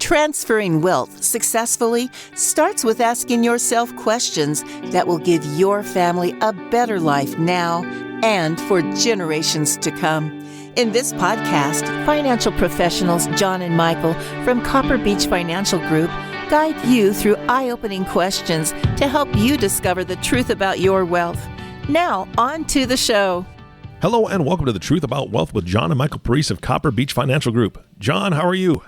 Transferring wealth successfully starts with asking yourself questions that will give your family a better life now and for generations to come. In this podcast, financial professionals John and Michael from Copper Beech Financial Group guide you through eye-opening questions to help you discover the truth about your wealth. Now, on to the show. Hello and welcome to The Truth About Wealth with John and Michael Parise of Copper Beech Financial Group. John, how are you?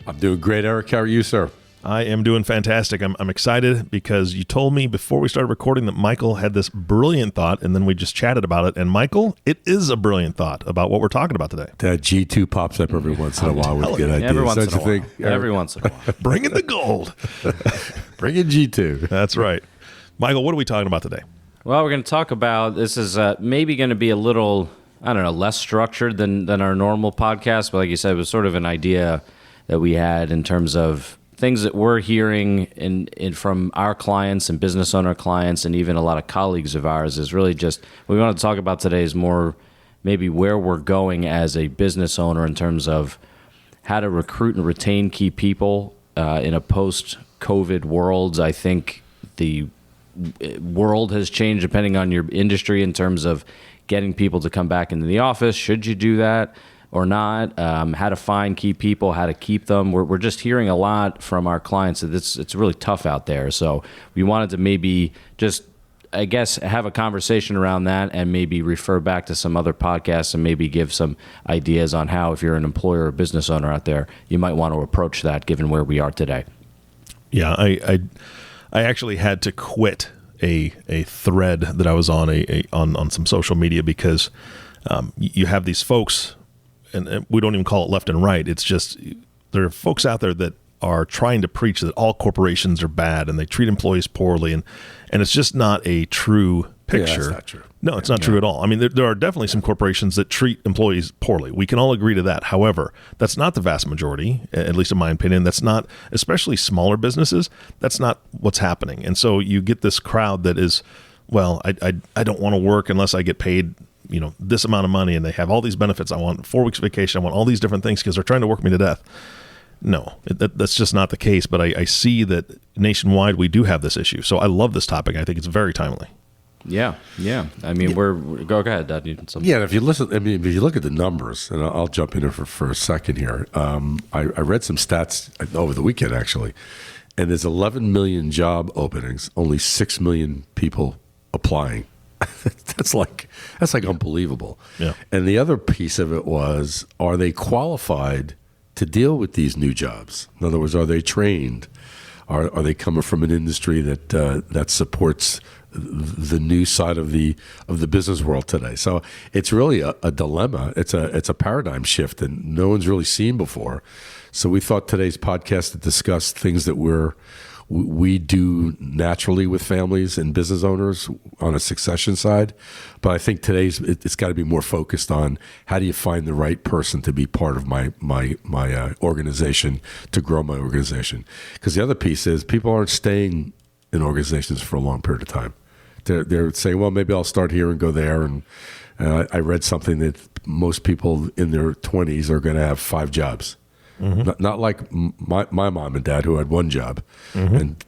I'm doing great, Eric. How are you, sir? I am doing fantastic. I'm excited because you told me before we started recording that Michael had this brilliant thought, and then we just chatted about it. And Michael, it is a brilliant thought about what we're talking about today. That G2 pops up every once in a while with good ideas. Every once in a while. Bring in the gold. Bring in G2. That's right. Michael, what are we talking about today? Well, we're going to talk about, this is maybe going to be a little, less structured than our normal podcast. But like you said, it was sort of an idea that we had in terms of things that we're hearing in from our clients and business owner clients and even a lot of colleagues of ours is really just, what we want to talk about today is more maybe where we're going as a business owner in terms of how to recruit and retain key people in a post-COVID world. I think the world has changed depending on your industry in terms of getting people to come back into the office. Should you do that or not? How to find key people, how to keep them. We're just hearing a lot from our clients that it's really tough out there. So we wanted to maybe just, I guess, have a conversation around that and maybe refer back to some other podcasts and maybe give some ideas on how, if you're an employer or business owner out there, you might want to approach that given where we are today. Yeah, I actually had to quit a thread that I was on on some social media because you have these folks, and we don't even call it left and right. It's just there are folks out there that are trying to preach that all corporations are bad and they treat employees poorly, and it's just not a true picture. Yeah, that's not true. No, it's not true at all. I mean, there are definitely some corporations that treat employees poorly. We can all agree to that. However, that's not the vast majority, at least in my opinion. That's not, especially smaller businesses, that's not what's happening. And so you get this crowd that is, well, I don't want to work unless I get paid, this amount of money, and they have all these benefits. I want 4 weeks vacation. I want all these different things because they're trying to work me to death. No, that's just not the case. But I see that nationwide we do have this issue. So I love this topic. I think it's very timely. Yeah. I mean, go ahead, Dad. Yeah, if you listen, if you look at the numbers, and I'll jump in here for a second here. I read some stats over the weekend actually, and there's 11 million job openings, only 6 million people applying. That's like unbelievable. Yeah. And the other piece of it was, are they qualified to deal with these new jobs? In other words, are they trained? Are they coming from an industry that supports the new side of the business world today? So it's really a dilemma. It's a paradigm shift that no one's really seen before. So we thought today's podcast to discuss things that we do naturally with families and business owners on a succession side. But I think it's got to be more focused on how do you find the right person to be part of my organization, to grow my organization. Because the other piece is people aren't staying in organizations for a long period of time. They're saying, well, maybe I'll start here and go there. And I read something that most people in their 20s are going to have 5 jobs. Mm-hmm. Not like my mom and dad who had 1 job and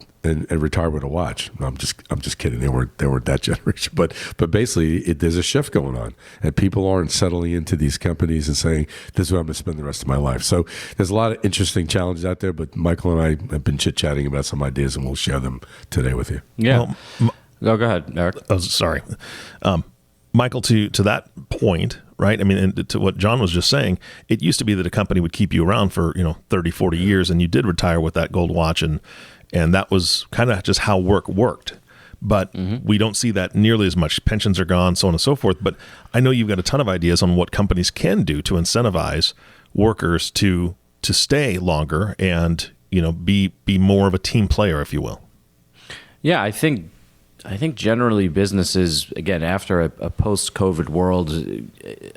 retired with a watch. No, I'm just kidding. They weren't that generation. But basically, there's a shift going on, and people aren't settling into these companies and saying, "This is where I'm going to spend the rest of my life." So there's a lot of interesting challenges out there. But Michael and I have been chit-chatting about some ideas, and we'll share them today with you. Yeah. Go ahead, Eric. Oh, sorry, Michael. To that point. Right. I mean, and to what John was just saying, it used to be that a company would keep you around for, 30, 40 years, and you did retire with that gold watch. And that was kind of just how work worked. But we don't see that nearly as much. Pensions are gone, so on and so forth. But I know you've got a ton of ideas on what companies can do to incentivize workers to stay longer and, be more of a team player, if you will. Yeah, I think generally businesses, again, after a post-COVID world,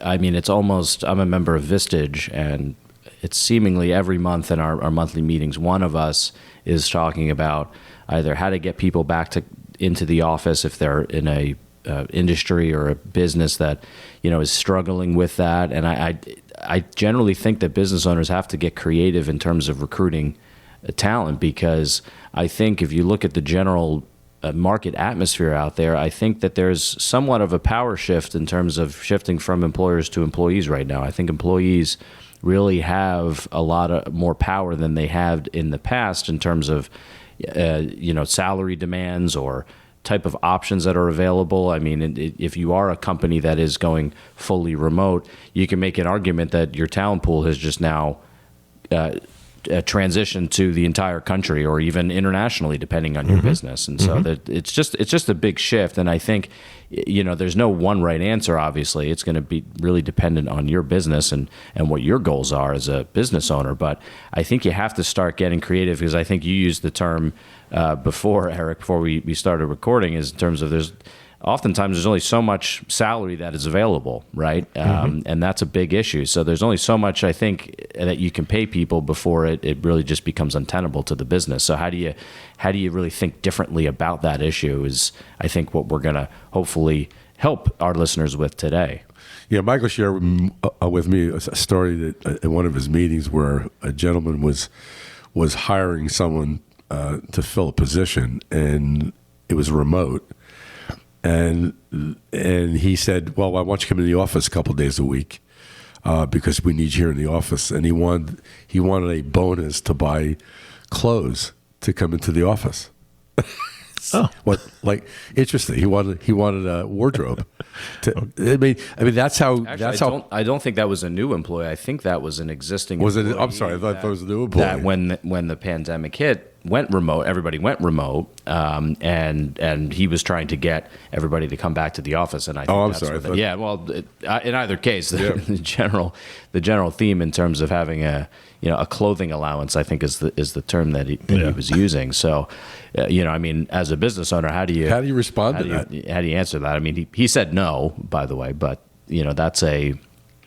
I mean, it's almost, I'm a member of Vistage, and it's seemingly every month in our monthly meetings, one of us is talking about either how to get people back into the office if they're in a industry or a business that, is struggling with that. And I generally think that business owners have to get creative in terms of recruiting talent, because I think if you look at the general market atmosphere out there, I think that there's somewhat of a power shift in terms of shifting from employers to employees right now. I think employees really have a lot of more power than they had in the past in terms of salary demands or type of options that are available. I mean, if you are a company that is going fully remote, you can make an argument that your talent pool has just now transition to the entire country or even internationally, depending on your business. And so that it's just a big shift. And I think, there's no one right answer. Obviously, it's going to be really dependent on your business and what your goals are as a business owner. But I think you have to start getting creative, because I think you used the term before, Eric, before we started recording, is in terms of oftentimes there's only so much salary that is available, right? And that's a big issue. So there's only so much, I think, that you can pay people before it really just becomes untenable to the business. So how do you really think differently about that issue is, I think, what we're going to hopefully help our listeners with today. Yeah, Michael shared with me a story that in one of his meetings where a gentleman was hiring someone to fill a position, and it was remote. And he said, well, I want you to come in the office a couple of days a week because we need you here in the office. And he wanted a bonus to buy clothes to come into the office. Oh, interesting. He wanted a wardrobe. I mean, that's how. Actually, that's how. I don't think that was a new employee. I think that was an existing. Was it? employee I'm sorry. I thought that was a new employee. That when the pandemic hit, went remote. Everybody went remote, and he was trying to get everybody to come back to the office. And I think I'm sorry. Yeah. Well, in either case, the general theme in terms of having a clothing allowance, I think is the term that he was using. So, I mean, as a business owner, how do you respond to that? How do you answer that? I mean, he said no, by the way, but that's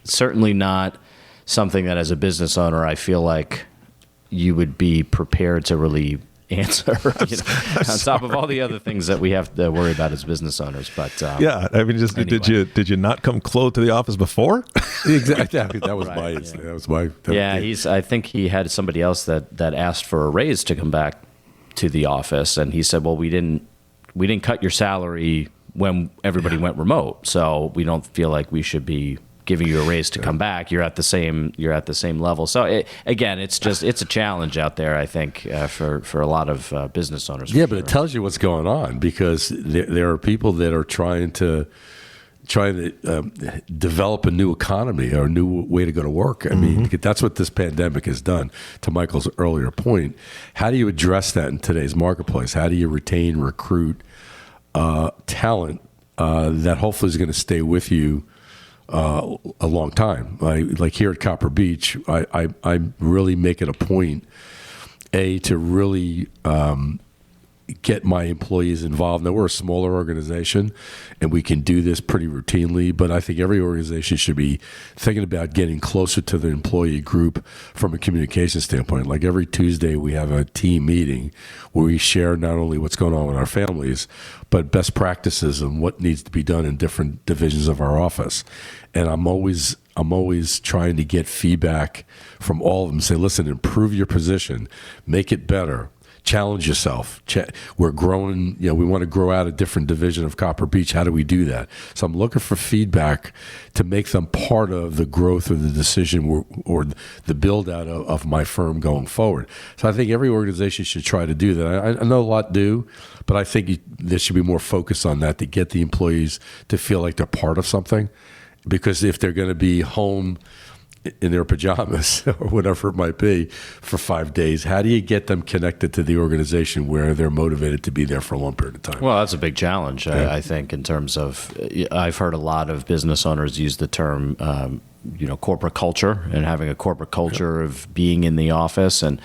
certainly not something that as a business owner I feel like you would be prepared to really answer, on top of all the other things that we have to worry about as business owners. But yeah, I mean, anyway. Did you not come clothed to the office before? Exactly. That was right, that was my. I think he had somebody else that asked for a raise to come back to the office, and he said, well, we didn't cut your salary when everybody went remote, so we don't feel like we should be giving you a raise to come back. You're at the same level. So again, it's a challenge out there, I think, for a lot of business owners. Yeah, but it tells you what's going on, because there are people that are trying to develop a new economy or a new way to go to work. I mean, that's what this pandemic has done. To Michael's earlier point, how do you address that in today's marketplace? How do you retain, recruit talent that hopefully is going to stay with you a long time? Like here at Copper Beech, I really make it a point, to really get my employees involved. Now, we're a smaller organization, and we can do this pretty routinely, but I think every organization should be thinking about getting closer to the employee group from a communication standpoint. Like every Tuesday, we have a team meeting where we share not only what's going on with our families, but best practices and what needs to be done in different divisions of our office. And I'm always trying to get feedback from all of them. Say, listen, improve your position, make it better. Challenge yourself. We're growing, we want to grow out a different division of Copper Beech. How do we do that? So I'm looking for feedback to make them part of the growth or the decision or the build out of my firm going forward. So I think every organization should try to do that. I know a lot do, but I think there should be more focus on that to get the employees to feel like they're part of something. Because if they're going to be home in their pajamas or whatever it might be for 5 days, how do you get them connected to the organization where they're motivated to be there for a long period of time? Well, that's a big challenge, I think, in terms of, I've heard a lot of business owners use the term, corporate culture, and having a corporate culture of being in the office. And,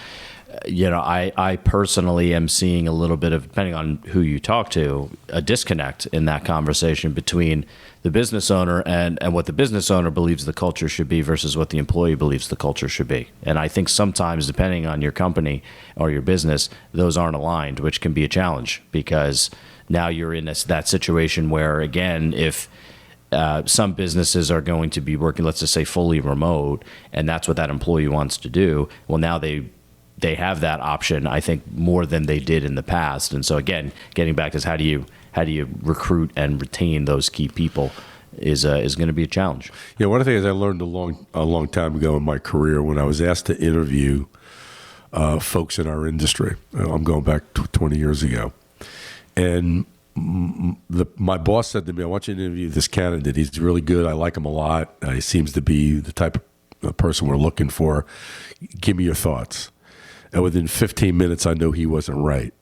I personally am seeing a little bit of, depending on who you talk to, a disconnect in that conversation between the business owner and what the business owner believes the culture should be versus what the employee believes the culture should be. And I think sometimes, depending on your company or your business, those aren't aligned, which can be a challenge, because now you're in that situation where, again, if some businesses are going to be working, let's just say, fully remote, and that's what that employee wants to do. Well, now they have that option, I think, more than they did in the past. And so again, getting back to how do you recruit and retain those key people is going to be a challenge. Yeah, one of the things I learned a long time ago in my career, when I was asked to interview folks in our industry, I'm going back 20 years ago, and my boss said to me, "I want you to interview this candidate. He's really good. I like him a lot. He seems to be the type of person we're looking for. Give me your thoughts." And within 15 minutes, I knew he wasn't right.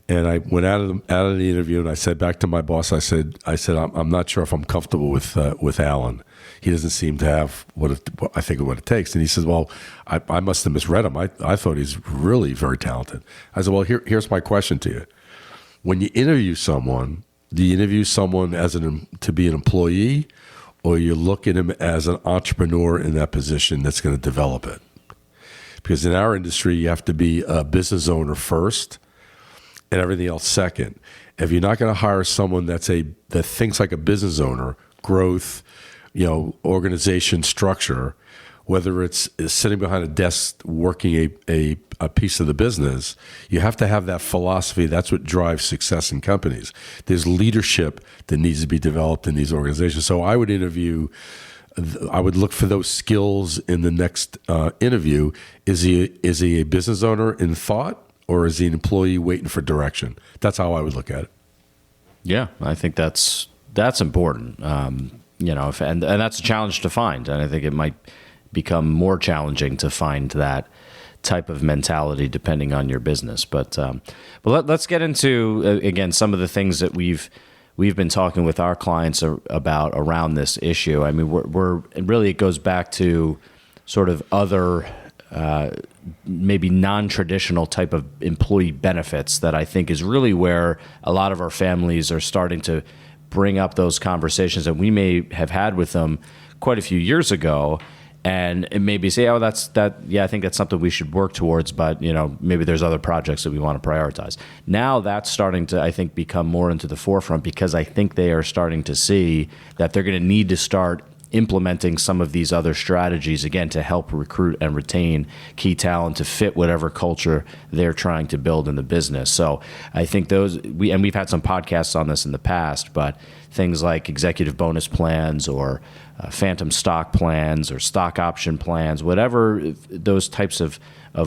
And I went out of the interview, and I said back to my boss, I said, I'm not sure if I'm comfortable with Alan. He doesn't seem to have what it takes. And he says, well, I must have misread him. I thought he's really very talented. I said, well, here's my question to you. When you interview someone, do you interview someone to be an employee, or you look at him as an entrepreneur in that position that's going to develop it? Because in our industry, you have to be a business owner first and everything else second. If you're not going to hire someone that thinks like a business owner, growth, organization structure, whether it's sitting behind a desk working a piece of the business, you have to have that philosophy. That's what drives success in companies. There's leadership that needs to be developed in these organizations. So I would look for those skills in the next interview. Is he a business owner in thought, or is he an employee waiting for direction? That's how I would look at it. Yeah, I think that's important. And that's a challenge to find, and I think it might become more challenging to find that type of mentality depending on your business. But let's get into again some of the things that we've been talking with our clients about around this issue. I mean, it goes back to sort of other maybe non-traditional type of employee benefits that I think is really where a lot of our families are starting to bring up those conversations that we may have had with them quite a few years ago, and maybe say, I think that's something we should work towards, but maybe there's other projects that we want to prioritize. Now that's starting to, I think, become more into the forefront, because I think they are starting to see that they're going to need to start implementing some of these other strategies, again, to help recruit and retain key talent to fit whatever culture they're trying to build in the business. So I think we've had some podcasts on this in the past, but things like executive bonus plans or phantom stock plans or stock option plans, whatever those types of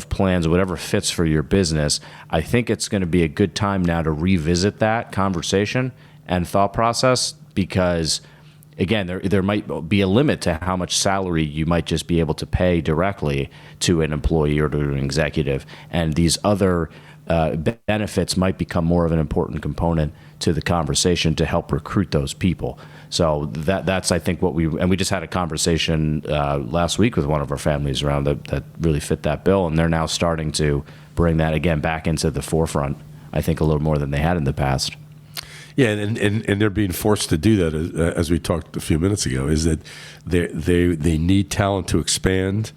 plans, whatever fits for your business, I think it's going to be a good time now to revisit that conversation and thought process, because again, there might be a limit to how much salary you might just be able to pay directly to an employee or to an executive, and these other benefits might become more of an important component to the conversation to help recruit those people. So that's I think we just had a conversation last week with one of our families around that really fit that bill, and they're now starting to bring that again back into the forefront, I think, a little more than they had in the past. Yeah, and they're being forced to do that, as we talked a few minutes ago, is that they need talent to expand,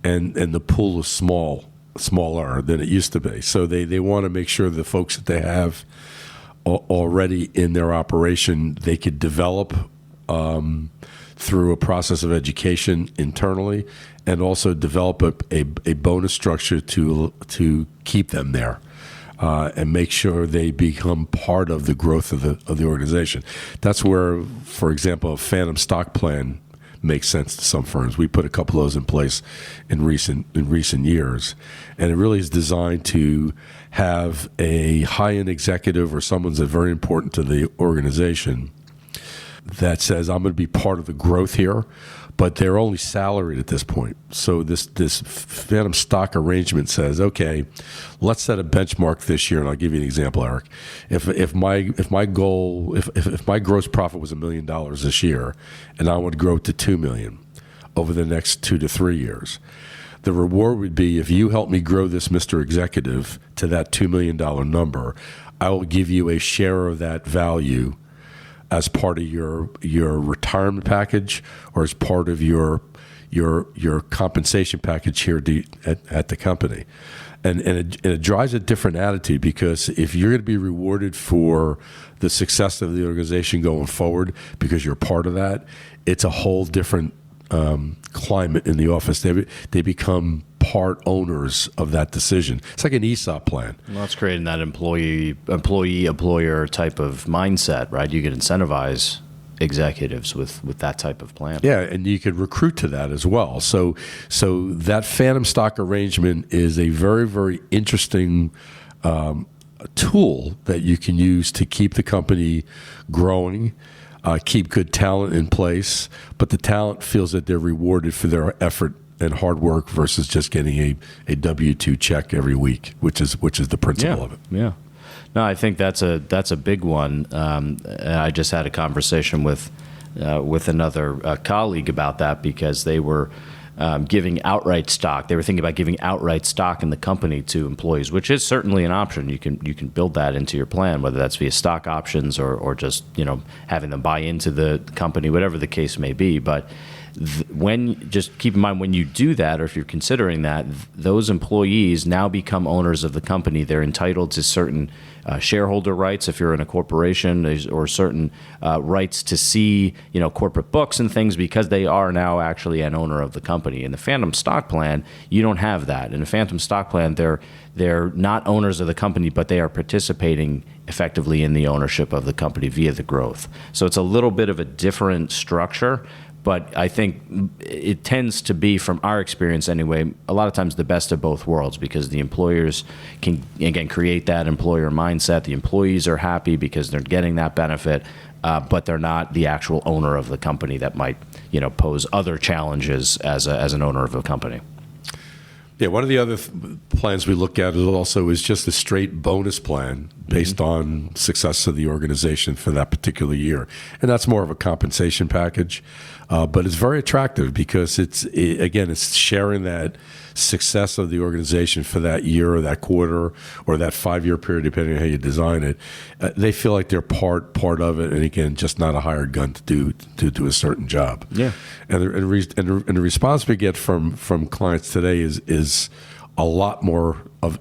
and the pool is smaller than it used to be. So they want to make sure the folks that they have already in their operation, they could develop through a process of education internally, and also develop a bonus structure to keep them there. And make sure they become part of the growth of the organization. That's where, for example, a phantom stock plan makes sense to some firms. We put a couple of those in place in recent years, and it really is designed to have a high-end executive or someone that's very important to the organization that says, I'm going to be part of the growth here, but they're only salaried at this point. So this phantom stock arrangement says, okay, let's set a benchmark this year, and I'll give you an example, Eric. If my gross profit was $1 million this year, and I would grow to $2 million over the next 2 to 3 years, the reward would be, if you help me grow this, Mr. Executive, to that $2 million number, I will give you a share of that value as part of your retirement package, or as part of your your compensation package here at the company. And it drives a different attitude, because if you're going to be rewarded for the success of the organization going forward because you're part of that, it's a whole different climate in the office. They become part owners of that decision. It's like an ESOP plan. Well, it's creating that employer type of mindset, right? You can incentivize executives with that type of plan. Yeah, and you could recruit to that as well. So that phantom stock arrangement is a very, very interesting tool that you can use to keep the company growing, keep good talent in place, but the talent feels that they're rewarded for their effort and hard work versus just getting a W-2 check every week, which is the principle of it. Yeah. No, I think that's a big one. I just had a conversation with another colleague about that, because they were giving outright stock. They were thinking about giving outright stock in the company to employees, which is certainly an option. You can build that into your plan, whether that's via stock options or just having them buy into the company, whatever the case may be. But just keep in mind, when you do that, or if you're considering that, those employees now become owners of the company. They're entitled to certain shareholder rights if you're in a corporation, or certain rights to see corporate books and things, because they are now actually an owner of the company. In the phantom stock plan, you don't have that. In a phantom stock plan, they're not owners of the company, but they are participating effectively in the ownership of the company via the growth. So it's a little bit of a different structure. But I think it tends to be, from our experience anyway, a lot of times the best of both worlds, because the employers can, again, create that employer mindset. The employees are happy because they're getting that benefit, but they're not the actual owner of the company that might, pose other challenges as an owner of a company. Yeah, one of the other plans we look at is just a straight bonus plan based on success of the organization for that particular year. And that's more of a compensation package. But it's very attractive because it's sharing that success of the organization for that year or that quarter or that 5-year period, depending on how you design it. They feel like they're part of it, and again, just not a hired gun to do a certain job. Yeah. And the response we get from clients today is a lot more of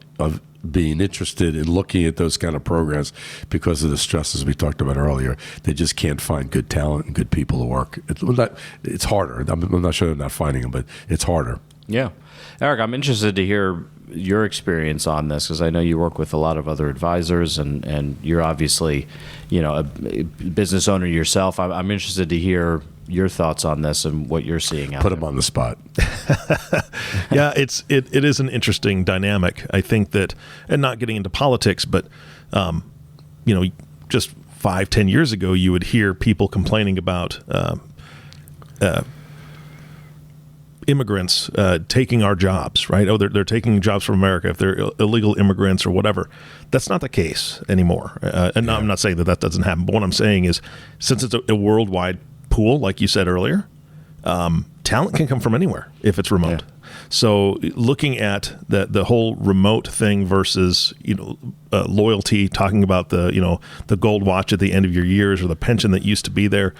being interested in looking at those kind of programs because of the stresses we talked about earlier. They just can't find good talent and good people to work. It's harder. I'm not sure they're not finding them, but it's harder. Yeah. Eric, I'm interested to hear your experience on this, because I know you work with a lot of other advisors, and you're obviously, a business owner yourself. I'm interested to hear your thoughts on this and what you're seeing out there. Put them on the spot. Yeah, it is an interesting dynamic. I think that, and not getting into politics, but just 5-10 years ago, you would hear people complaining about immigrants taking our jobs, right? Oh, they're taking jobs from America if they're illegal immigrants or whatever. That's not the case anymore. And I'm not saying that doesn't happen, but what I'm saying is, since it's a worldwide pool, like you said earlier, talent can come from anywhere if it's remote. Yeah. So looking at the whole remote thing versus loyalty, talking about the gold watch at the end of your years or the pension that used to be there.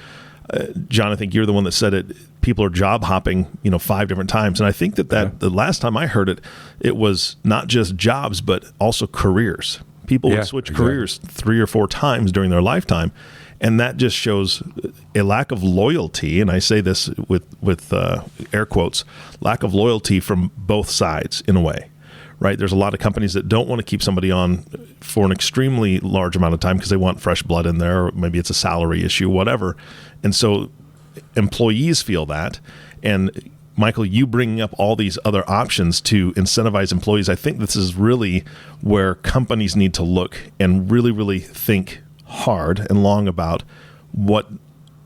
John, I think you're the one that said it. People are job hopping, 5 different times, and I think that the last time I heard it, it was not just jobs but also careers. People would switch careers 3 or 4 times during their lifetime. And that just shows a lack of loyalty, and I say this with air quotes, lack of loyalty from both sides in a way, right? There's a lot of companies that don't want to keep somebody on for an extremely large amount of time because they want fresh blood in there, or maybe it's a salary issue, whatever. And so employees feel that. And Michael, you bringing up all these other options to incentivize employees, I think this is really where companies need to look and really, really think hard and long about what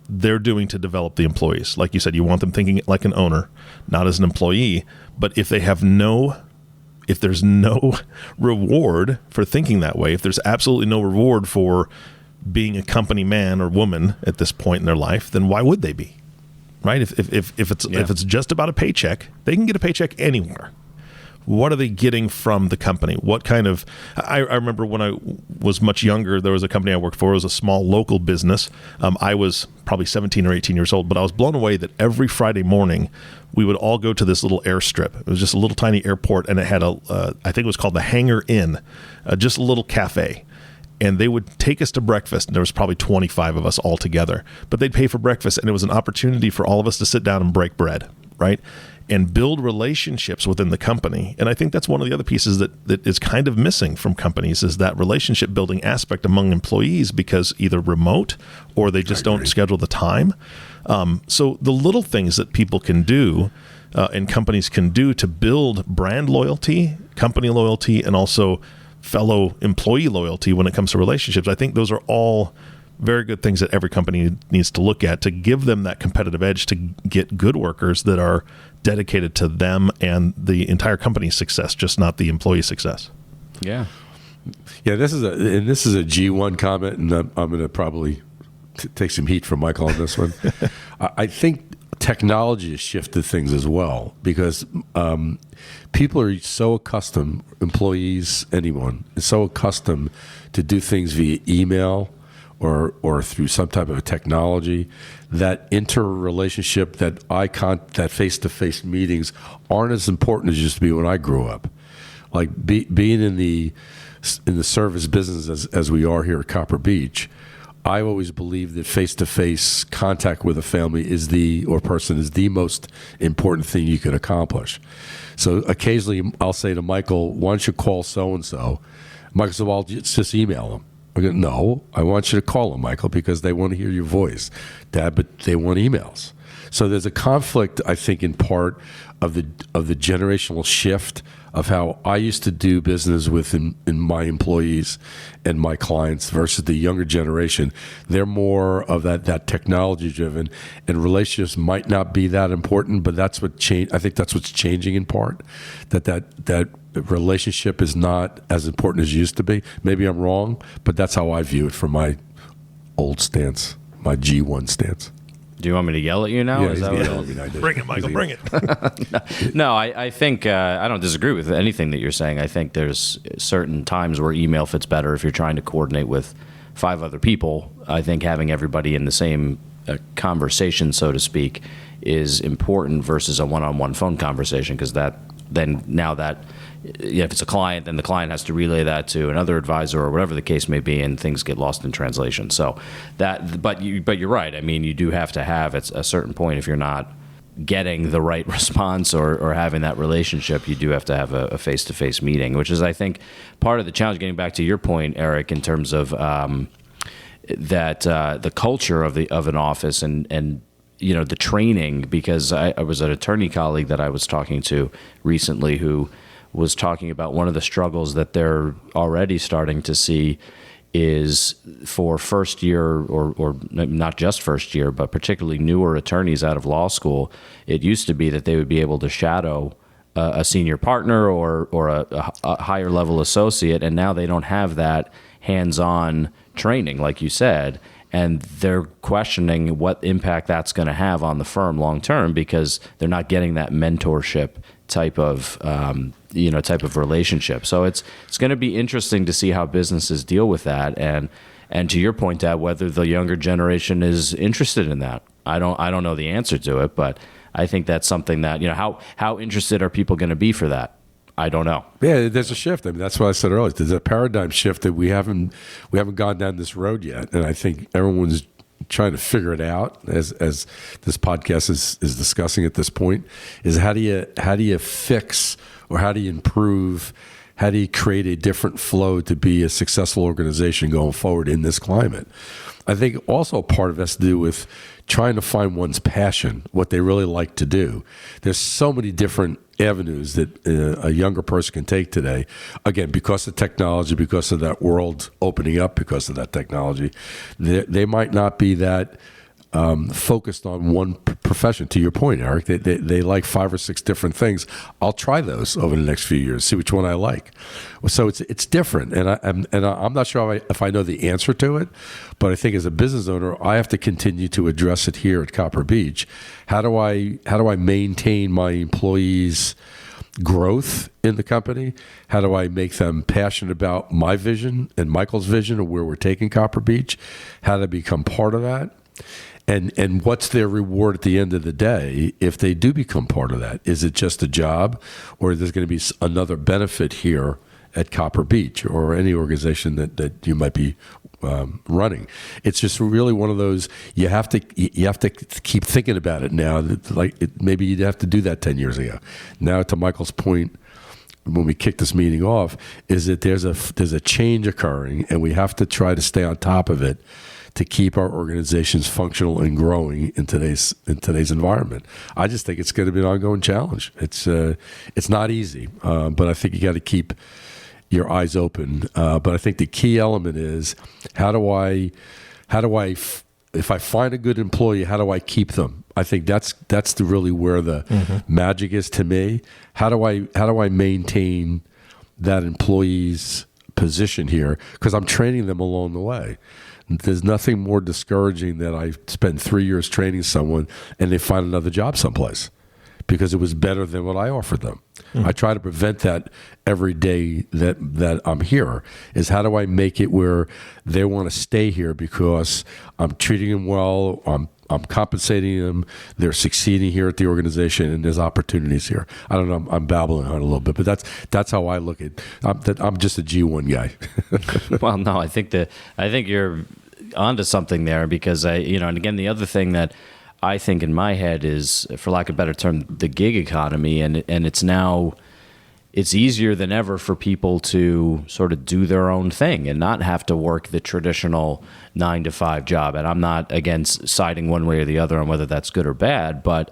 they're doing to develop the employees. Like you said, you want them thinking like an owner, not as an employee. But if there's no reward for thinking that way, if there's absolutely no reward for being a company man or woman at this point in their life, then why would they be? Right? If it's just about a paycheck, they can get a paycheck anywhere. What are they getting from the company? What kind of, I remember when I was much younger, there was a company I worked for. It was a small local business. I was probably 17 or 18 years old, but I was blown away that every Friday morning we would all go to this little airstrip. It was just a little tiny airport, and it had I think it was called the Hangar Inn, just a little cafe. And they would take us to breakfast, and there was probably 25 of us all together. But they'd pay for breakfast, and it was an opportunity for all of us to sit down and break bread, right? And build relationships within the company. And I think that's one of the other pieces that is kind of missing from companies, is that relationship building aspect among employees, because either remote or they just don't schedule the time. So the little things that people can do and companies can do to build brand loyalty, company loyalty, and also fellow employee loyalty when it comes to relationships, I think those are all very good things that every company needs to look at to give them that competitive edge to get good workers that are dedicated to them and the entire company's success, just not the employee success. Yeah. Yeah, this is a G1 comment, and I'm going to probably take some heat from Michael on this one. I think technology has shifted things as well, because people are so accustomed, employees, anyone, is so accustomed to do things via email or through some type of a technology, that interrelationship, that face-to-face meetings aren't as important as used to be when I grew up. Like being in the service business as we are here at Copper Beech, I always believe that face-to-face contact with a family person is the most important thing you can accomplish. So occasionally I'll say to Michael, why don't you call so-and-so? Michael said, well, just email them. I go, no, I want you to call them, Michael, because they want to hear your voice. Dad, but they want emails. So there's a conflict, I think, in part of the generational shift of how I used to do business with in my employees and my clients versus the younger generation. They're more of that technology driven, and relationships might not be that important, but that's what changed. I think that's what's changing in part, that relationship is not as important as it used to be. Maybe I'm wrong, but that's how I view it from my old stance, my G1 stance. Do you want me to yell at you now? Yeah, Is that what Bring it, Michael, bring it. No, I think I don't disagree with anything that you're saying. I think there's certain times where email fits better if you're trying to coordinate with 5 other people. I think having everybody in the same conversation, so to speak, is important versus a one-on-one phone conversation, because if it's a client, then the client has to relay that to another advisor or whatever the case may be, and things get lost in translation. So but you're right. I mean, you do have to have at a certain point, if you're not getting the right response or having that relationship, you do have to have a face-to-face meeting, which is, I think, part of the challenge. Getting back to your point, Eric, in terms of the culture of an office and the training, because I was an attorney colleague that I was talking to recently who was talking about one of the struggles that they're already starting to see is for first year or not just first year, but particularly newer attorneys out of law school. It used to be that they would be able to shadow a senior partner or a higher level associate, and now they don't have that hands-on training, like you said, and they're questioning what impact that's going to have on the firm long term, because they're not getting that mentorship type of relationship. So it's going to be interesting to see how businesses deal with that, and to your point, Dad, whether the younger generation is interested in that. I don't know the answer to it, but I think that's something that, how interested are people going to be for that? I don't know. Yeah, there's a shift. I mean, that's what I said earlier. There's a paradigm shift that we haven't gone down this road yet, and I think everyone's trying to figure it out as this podcast is discussing at this point. Is how do you fix, or how do you improve, how do you create a different flow to be a successful organization going forward in this climate? I think also part of it has to do with trying to find one's passion, what they really like to do. There's so many different avenues that a younger person can take today. Again, because of technology, because of that world opening up, because of that technology, they might not be that focused on one profession. To your point, Eric, they like 5 or 6 different things. I'll try those over the next few years, see which one I like. So it's different, and I'm not sure if I know the answer to it, but I think as a business owner, I have to continue to address it here at Copper Beech. How do I maintain my employees' growth in the company? How do I make them passionate about my vision and Michael's vision of where we're taking Copper Beech? How to become part of that? And what's their reward at the end of the day if they do become part of that? Is it just a job, or is there going to be another benefit here at Copper Beech or any organization that you might be running? It's just really one of those, you have to keep thinking about it now. Maybe you'd have to do that 10 years ago. Now, to Michael's point, when we kick this meeting off, is that there's a change occurring, and we have to try to stay on top of it to keep our organizations functional and growing in today's environment. I just think it's going to be an ongoing challenge. It's not easy, but I think you got to keep your eyes open. But I think the key element is how do I if I find a good employee, how do I keep them? I think that's really where the magic is to me. How do I maintain that employee's position here? Because I'm training them along the way. There's nothing more discouraging than I spend 3 years training someone and they find another job someplace because it was better than what I offered them. I try to prevent that every day that I'm here. Is how do I make it where they want to stay here because I'm treating them well, I'm compensating them, they're succeeding here at the organization, and there's opportunities here. I don't know, I'm babbling on a little bit, but that's how I look at it. I'm just a G1 guy. Well, no, I think you're onto something there, because and again, the other thing that I think in my head is, for lack of a better term, the gig economy, and it's easier than ever for people to sort of do their own thing and not have to work the traditional 9-to-5 job. And I'm not, again, siding one way or the other on whether that's good or bad, but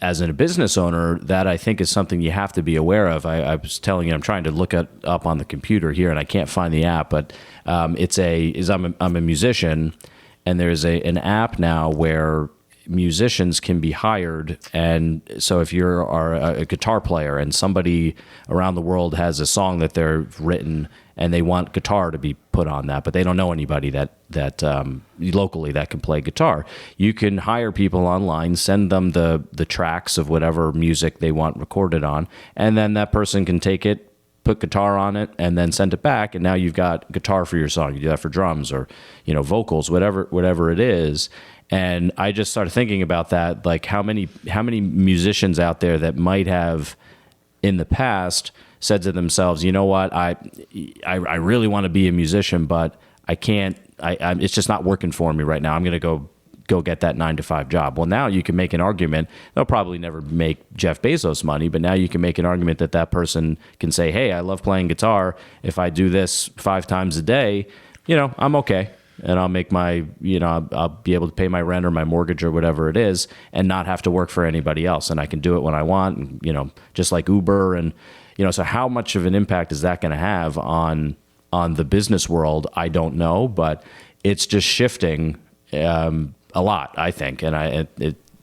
as a business owner, that I think is something you have to be aware of. I was telling you, I'm trying to look it up on the computer here, and I can't find the app, but I'm a musician, and there's an app now where musicians can be hired. And so if you are a guitar player and somebody around the world has a song that they've written and they want guitar to be put on that, but they don't know anybody that locally that can play guitar, you can hire people online, send them the tracks of whatever music they want recorded on, and then that person can take it, put guitar on it, and then send it back, and now you've got guitar for your song. You do that for drums or vocals, whatever it is. And I just started thinking about that, like how many musicians out there that might have in the past said to themselves, you know what, I really want to be a musician, but I can't. It's just not working for me right now. I'm going to go get that 9-to-5 job. Well, now you can make an argument. They'll probably never make Jeff Bezos money, but now you can make an argument that person can say, hey, I love playing guitar. If I do this 5 times a day, I'm okay. And I'll make I'll be able to pay my rent or my mortgage or whatever it is, and not have to work for anybody else. And I can do it when I want, and, just like Uber. And, so how much of an impact is that going to have on the business world? I don't know, but it's just shifting a lot, I think. And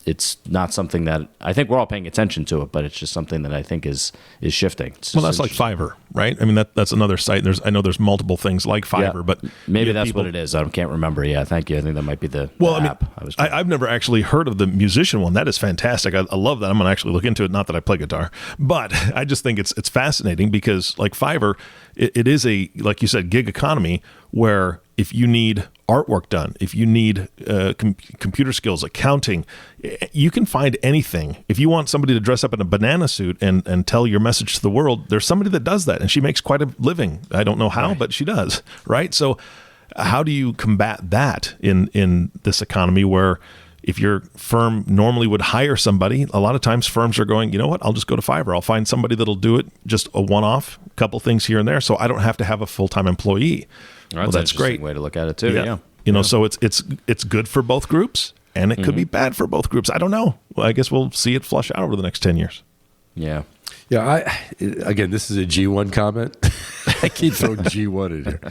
it's not something that I think we're all paying attention to it, but it's just something that I think is shifting. Well, that's like Fiverr, right? I mean, that's another site. I know there's multiple things like Fiverr, but maybe that's what it is. I can't remember. Yeah, thank you. I think that might be the app. I've never actually heard of the musician one. That is fantastic. I love that. I'm going to actually look into it. Not that I play guitar, but I just think it's fascinating because, like Fiverr, it is a, like you said, gig economy where if you need artwork done, if you need computer skills, accounting, you can find anything. If you want somebody to dress up in a banana suit and tell your message to the world, there's somebody that does that, and she makes quite a living. I don't know how, but she does, right? So how do you combat that in this economy where if your firm normally would hire somebody, a lot of times firms are going, you know what, I'll just go to Fiverr. I'll find somebody that'll do it, just a one-off, couple things here and there, so I don't have to have a full-time employee. Well, that's great way to look at it too. Yeah. So it's good for both groups, and it could be bad for both groups. I don't know. Well, I guess we'll see it flush out over the next 10 years. Yeah. Yeah. Again, this is a G1 comment. I keep throwing G1 in here.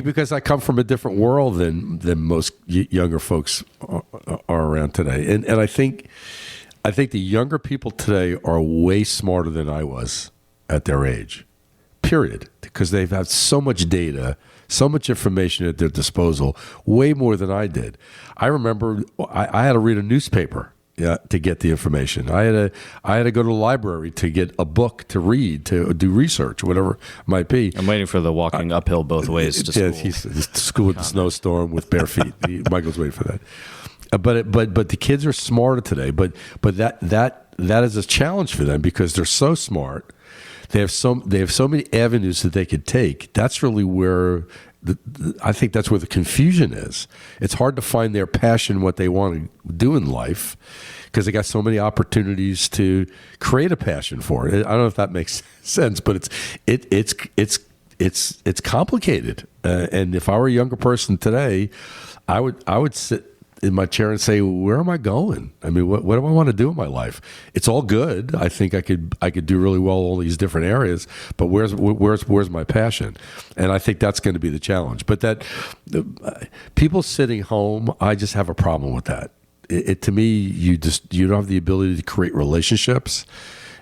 Because I come from a different world than most younger folks are around today. And I think the younger people today are way smarter than I was at their age, period. Because they've had so much data, so much information at their disposal, way more than I did. I remember I had to read a newspaper to get the information. I had to go to the library to get a book to read, to do research, whatever it might be. I'm waiting for the walking uphill both ways to school. Yeah, he's to school with the snowstorm with bare feet. Michael's waiting for that. But the kids are smarter today. But that is a challenge for them because they're so smart. They have so many avenues that they could take. That's really where I think that's where the confusion is. It's hard to find their passion, what they want to do in life, because they got so many opportunities to create a passion for it. I don't know if that makes sense, but it's complicated. And if I were a younger person today, I would sit in my chair and say, where am I going? I mean, what do I want to do in my life? It's all good. I think I could do really well in all these different areas, but where's my passion? And I think that's going to be the challenge. But people sitting home, I just have a problem with that. To me, you don't have the ability to create relationships.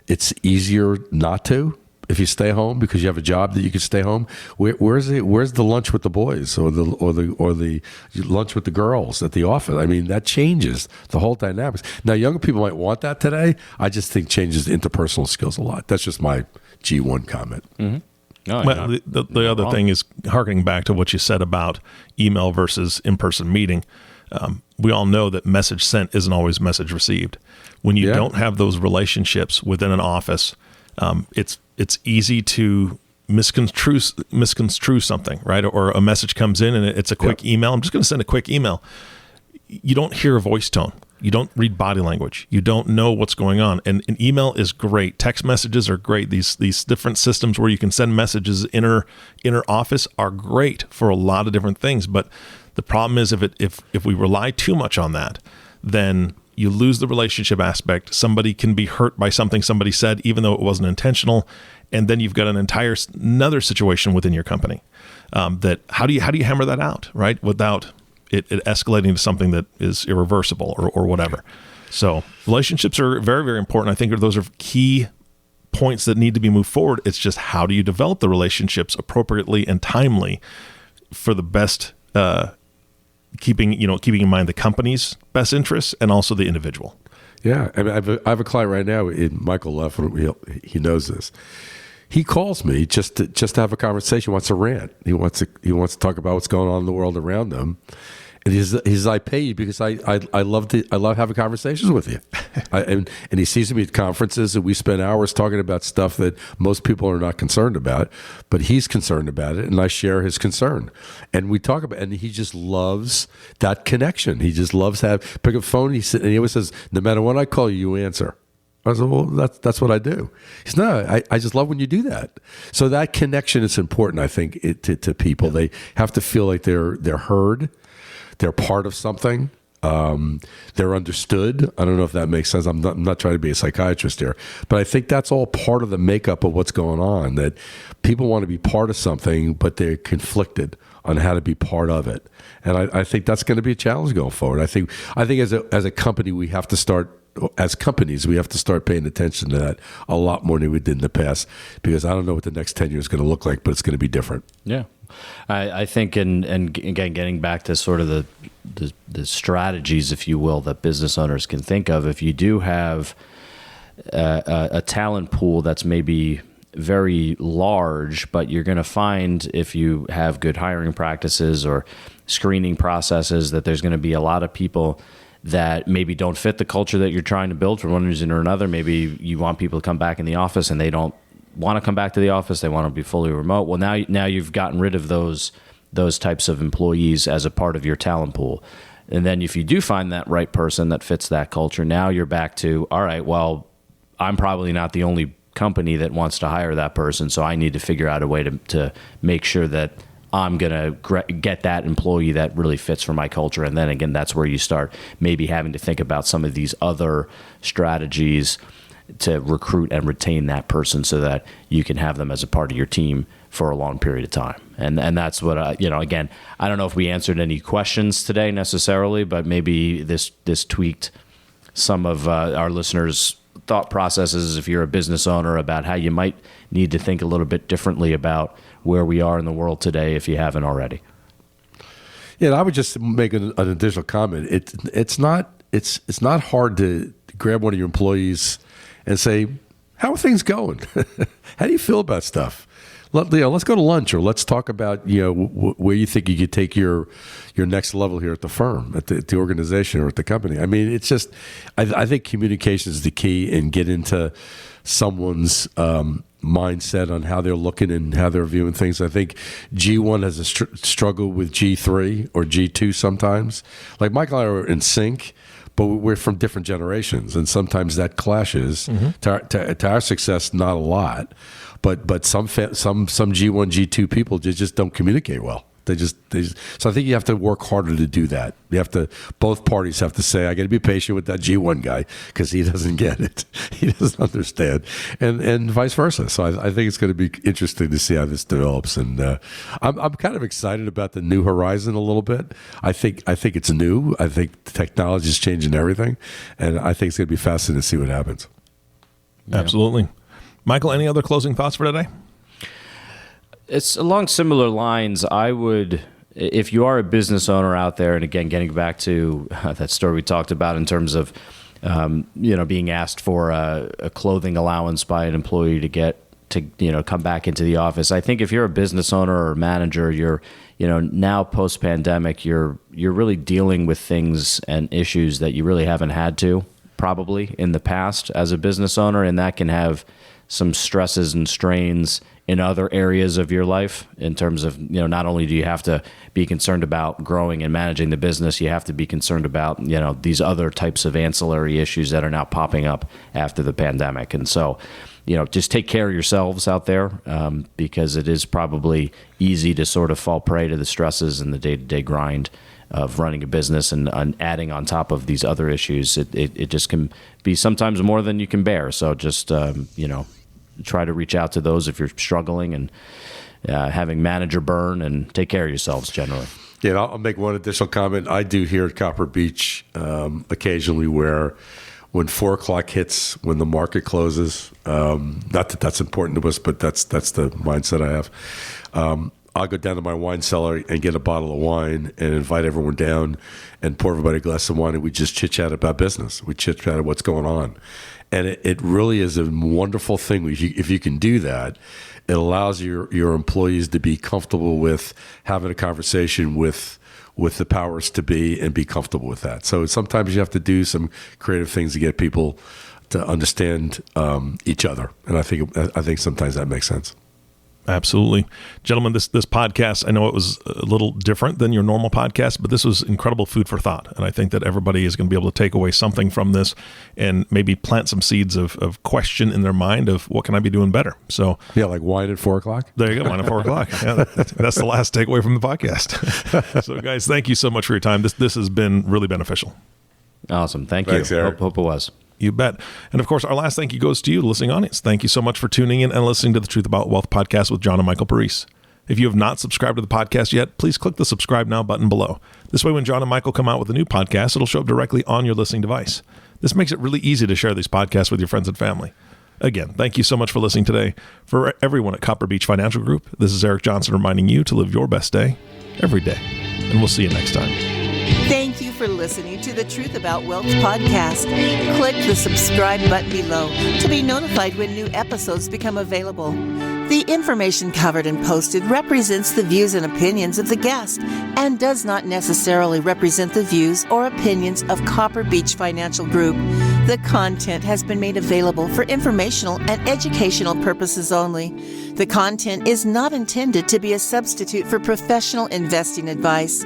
It's easier not to. If you stay home because you have a job that you can stay home, where's the lunch with the boys or the lunch with the girls at the office? I mean, that changes the whole dynamics. Now, younger people might want that today. I just think changes interpersonal skills a lot. That's just my G1 comment. Mm-hmm. No, well, the other thing is harkening back to what you said about email versus in-person meeting. We all know that message sent isn't always message received. When you don't have those relationships within an office, it's easy to misconstrue something, right? Or a message comes in and it's a quick email. I'm just going to send a quick email. You don't hear a voice tone. You don't read body language. You don't know what's going on. And an email is great. Text messages are great. These different systems where you can send messages inner office are great for a lot of different things. But the problem is if we rely too much on that, then you lose the relationship aspect. Somebody can be hurt by something somebody said, even though it wasn't intentional. And then you've got another situation within your company. That how do you hammer that out, right? Without it escalating to something that is irreversible or whatever. So relationships are very, very important. I think those are key points that need to be moved forward. It's just how do you develop the relationships appropriately and timely for the best, keeping in mind the company's best interests and also the individual. Yeah, I mean, I have a client right now. Michael left. He knows this. He calls me just to have a conversation. He wants to rant. He wants to talk about what's going on in the world around him. And he's I pay you because I love having conversations with you. And he sees me at conferences and we spend hours talking about stuff that most people are not concerned about, but he's concerned about it, and I share his concern. And we talk about it, and he just loves that connection. He just loves pick up the phone. And he always says, no matter when I call you, you answer. I said, well, that's what I do. He said, no, I just love when you do that. So that connection is important, I think, to people. They have to feel like they're heard. They're part of something. They're understood. I don't know if that makes sense. I'm not trying to be a psychiatrist here, but I think that's all part of the makeup of what's going on, that people want to be part of something, but they're conflicted on how to be part of it. And I think that's going to be a challenge going forward. I think as a company, we have to start paying attention to that a lot more than we did in the past, because I don't know what the next 10 years is going to look like, but it's going to be different. Yeah. I think, and again, getting back to sort of the strategies, if you will, that business owners can think of, if you do have a talent pool that's maybe very large, but you're going to find if you have good hiring practices or screening processes that there's going to be a lot of people that maybe don't fit the culture that you're trying to build for one reason or another. Maybe you want people to come back in the office and they don't want to come back to the office. They want to be fully remote. Well, now you've gotten rid of those types of employees as a part of your talent pool. And then if you do find that right person that fits that culture, now you're back to, all right, well, I'm probably not the only company that wants to hire that person. So I need to figure out a way to make sure that I'm going to get that employee that really fits for my culture. And then again, that's where you start maybe having to think about some of these other strategies to recruit and retain that person so that you can have them as a part of your team for a long period of time. And that's what, again, I don't know if we answered any questions today necessarily, but maybe this tweaked some of our listeners' thought processes if you're a business owner about how you might need to think a little bit differently about where we are in the world today if you haven't already. Yeah, I would just make an additional comment. It's not it's not hard to grab one of your employees and say, how are things going? How do you feel about stuff? Let's go to lunch, or let's talk about where you think you could take your next level here at the firm, at the organization, or at the company. I mean, it's just I think communication is the key, and get into someone's mindset on how they're looking and how they're viewing things. I think G1 has a struggle with G3 or G2 sometimes. Like Michael and I are in sync, but we're from different generations, and sometimes that clashes. To our success, not a lot, but some G1, G2 people just don't communicate well. They just. So I think you have to work harder to do that. Both parties have to say, I got to be patient with that G1 guy because he doesn't get it. He doesn't understand, and vice versa. So I think it's going to be interesting to see how this develops. And I'm kind of excited about the new horizon a little bit. I think it's new. I think technology is changing everything, and I think it's going to be fascinating to see what happens. Yeah. Absolutely. Michael, any other closing thoughts for today? It's along similar lines. I would, if you are a business owner out there, and again, getting back to that story we talked about in terms of, being asked for a clothing allowance by an employee to come back into the office. I think if you're a business owner or manager, you're, now post-pandemic, you're really dealing with things and issues that you really haven't had to probably in the past as a business owner, and that can have some stresses and strains in other areas of your life in terms of, not only do you have to be concerned about growing and managing the business, you have to be concerned about, these other types of ancillary issues that are now popping up after the pandemic. And so, just take care of yourselves out there, because it is probably easy to sort of fall prey to the stresses and the day-to-day grind of running a business, and adding on top of these other issues. It just can be sometimes more than you can bear. So just, try to reach out to those if you're struggling, and having manager burn, and take care of yourselves generally. Yeah, I'll make one additional comment. I do here at Copper Beech occasionally where when 4 o'clock hits, when the market closes, not that that's important to us, but that's the mindset I have. I'll go down to my wine cellar and get a bottle of wine and invite everyone down and pour everybody a glass of wine, and we just chit-chat about business. We chit-chat about what's going on. And it really is a wonderful thing. If you can do that, it allows your employees to be comfortable with having a conversation with the powers to be, and be comfortable with that. So sometimes you have to do some creative things to get people to understand each other. And I think sometimes that makes sense. Absolutely. Gentlemen, this podcast, I know it was a little different than your normal podcast, but this was incredible food for thought. And I think that everybody is going to be able to take away something from this, and maybe plant some seeds of question in their mind of what can I be doing better? So yeah, like wine at 4 o'clock. There you go, wine at 4 o'clock. Yeah, that's the last takeaway from the podcast. So guys, thank you so much for your time. This has been really beneficial. Awesome. Thanks, you. Eric. Hope it was. You bet. And of course, our last thank you goes to you, the listening audience. Thank you so much for tuning in and listening to the Truth About Wealth podcast with John and Michael Parise. If you have not subscribed to the podcast yet, please click the subscribe now button below. This way, when John and Michael come out with a new podcast, it'll show up directly on your listening device. This makes it really easy to share these podcasts with your friends and family. Again, thank you so much for listening today. For everyone at Copper Beech Financial Group, this is Eric Johnson reminding you to live your best day every day. And we'll see you next time. Thank you for listening to the Truth About Wealth podcast. Click the subscribe button below to be notified when new episodes become available. The information covered and posted represents the views and opinions of the guest and does not necessarily represent the views or opinions of Copper Beech Financial Group. The content has been made available for informational and educational purposes only. The content is not intended to be a substitute for professional investing advice.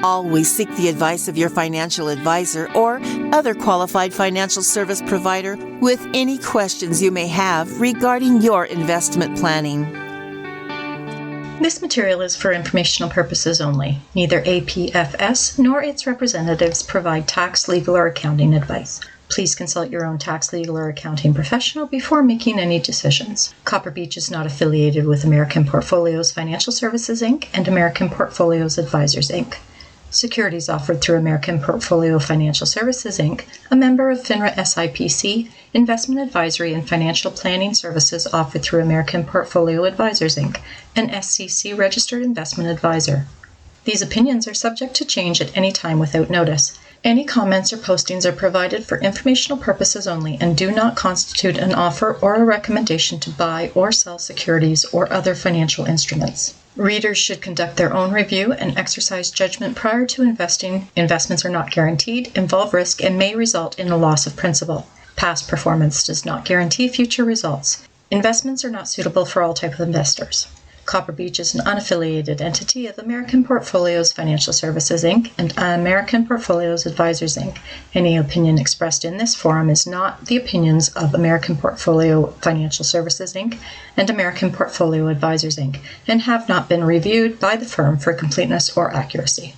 Always seek the advice of your financial advisor or other qualified financial service provider with any questions you may have regarding your investment planning. This material is for informational purposes only. Neither APFS nor its representatives provide tax, legal, or accounting advice. Please consult your own tax, legal, or accounting professional before making any decisions. Copper Beech is not affiliated with American Portfolios Financial Services, Inc. and American Portfolios Advisors, Inc. Securities offered through American Portfolio Financial Services, Inc., a member of FINRA SIPC, investment advisory and financial planning services offered through American Portfolio Advisors, Inc., an SCC registered investment advisor. These opinions are subject to change at any time without notice. Any comments or postings are provided for informational purposes only and do not constitute an offer or a recommendation to buy or sell securities or other financial instruments. Readers should conduct their own review and exercise judgment prior to investing. Investments are not guaranteed, involve risk, and may result in a loss of principal. Past performance does not guarantee future results. Investments are not suitable for all types of investors. Copper Beech is an unaffiliated entity of American Portfolios Financial Services, Inc. and American Portfolios Advisors, Inc. Any opinion expressed in this forum is not the opinions of American Portfolio Financial Services, Inc. and American Portfolio Advisors, Inc. and have not been reviewed by the firm for completeness or accuracy.